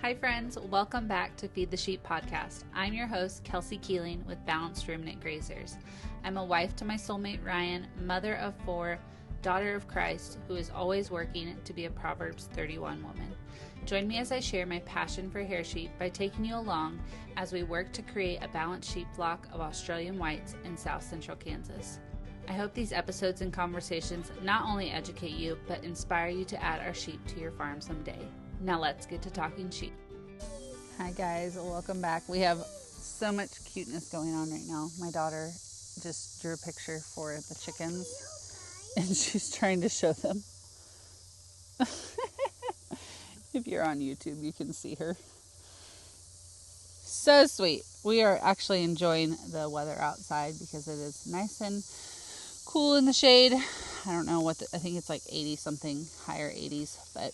Hi friends, welcome back to Feed the Sheep podcast. I'm your host, Kelsey Keeling with Balanced Ruminant Grazers. I'm a wife to my soulmate Ryan, mother of 4, daughter of Christ, who is always working to be a Proverbs 31 woman. Join me as I share my passion for hair sheep by taking you along as we work to create a balanced sheep flock of Australian whites in South Central Kansas. I hope these episodes and conversations not only educate you, but inspire you to add our sheep to your farm someday. Now let's get to talking sheep. Hi guys, welcome back. We have so much cuteness going on right now. My daughter just drew a picture for the chickens and she's trying to show them. If you're on YouTube, you can see her. So sweet. We are actually enjoying the weather outside because it is nice and cool in the shade. I don't know I think it's like 80 something, higher 80s, but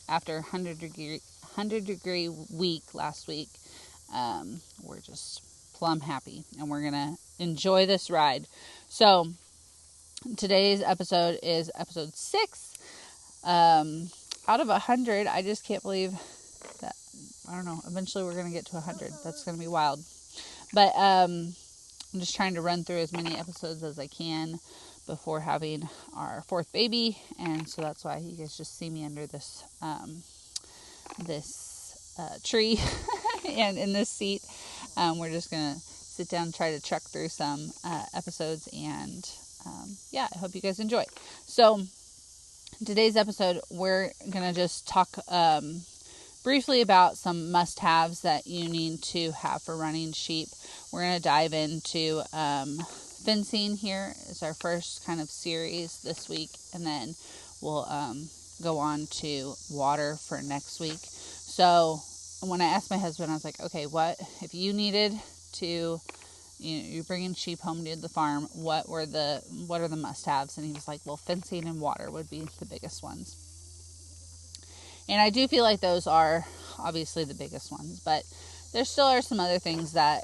after 100 degree week last week, we're just plumb happy and we're gonna enjoy this ride. So today's episode is episode 6 out of 100. I just can't believe that, I don't know, eventually we're gonna get to 100. That's gonna be wild, but I'm just trying to run through as many episodes as I can before having our 4th baby, and so that's why you guys just see me under this tree and in this seat. We're just gonna sit down and try to truck through some episodes, and I hope you guys enjoy. So today's episode, we're gonna just talk briefly about some must-haves that you need to have for running sheep. We're gonna dive into fencing. Here is our first kind of series this week, and then we'll go on to water for next week. So when I asked my husband, I was like, okay, what if you needed to, you're bringing sheep home to the farm, what are the must-haves? And he was like, well, fencing and water would be the biggest ones. And I do feel like those are obviously the biggest ones, but there still are some other things that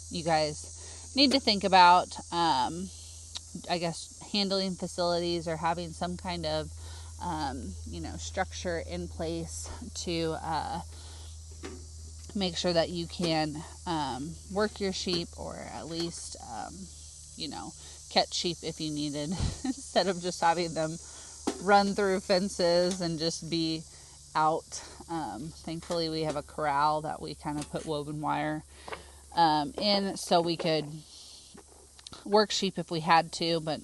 you guys need to think about. I guess handling facilities or having some kind of structure in place to make sure that you can work your sheep, or at least catch sheep if you needed, instead of just having them run through fences and just be out. Thankfully we have a corral that we kind of put woven wire in, so we could work sheep if we had to, but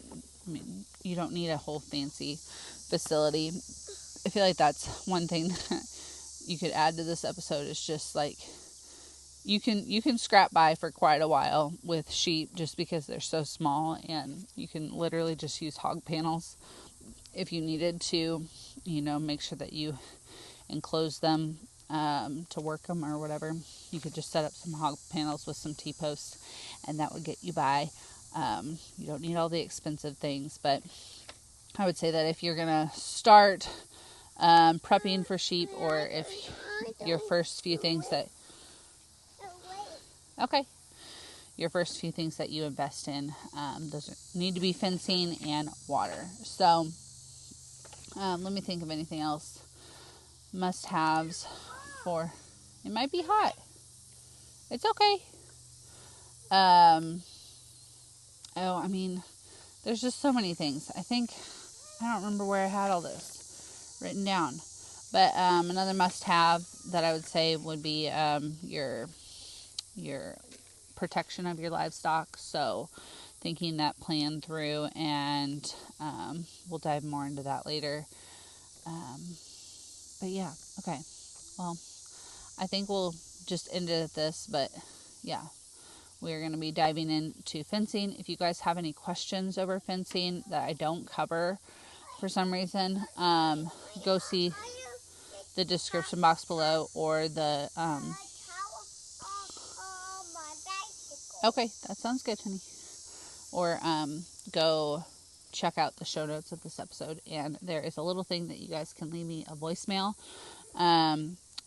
I mean, you don't need a whole fancy facility. I feel like that's one thing that you could add to this episode, is just like you can scrap by for quite a while with sheep just because they're so small, and you can literally just use hog panels if you needed to, make sure that you enclose them to work them or whatever. You could just set up some hog panels with some T-posts and that would get you by. You don't need all the expensive things, but I would say that if you're going to start prepping for sheep, or if your first few things that you invest in, those need to be fencing and water. So let me think of anything else. Must-haves for, it might be hot. It's okay. There's just so many things. I don't remember where I had all this written down. But another must-have that I would say would be your protection of your livestock. So thinking that plan through, and we'll dive more into that later. But yeah, okay. Well, I think we'll just end it at this, but yeah. We're going to be diving into fencing. If you guys have any questions over fencing that I don't cover for some reason, go see the description box below, or the okay, that sounds good, honey. Or go check out the show notes of this episode, and there is a little thing that you guys can leave me a voicemail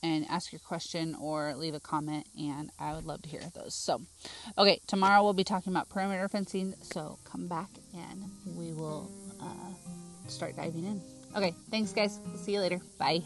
and ask your question or leave a comment, and I would love to hear those. So, okay, tomorrow we'll be talking about perimeter fencing, so come back and we will start diving in. Okay, thanks guys. We'll see you later. Bye.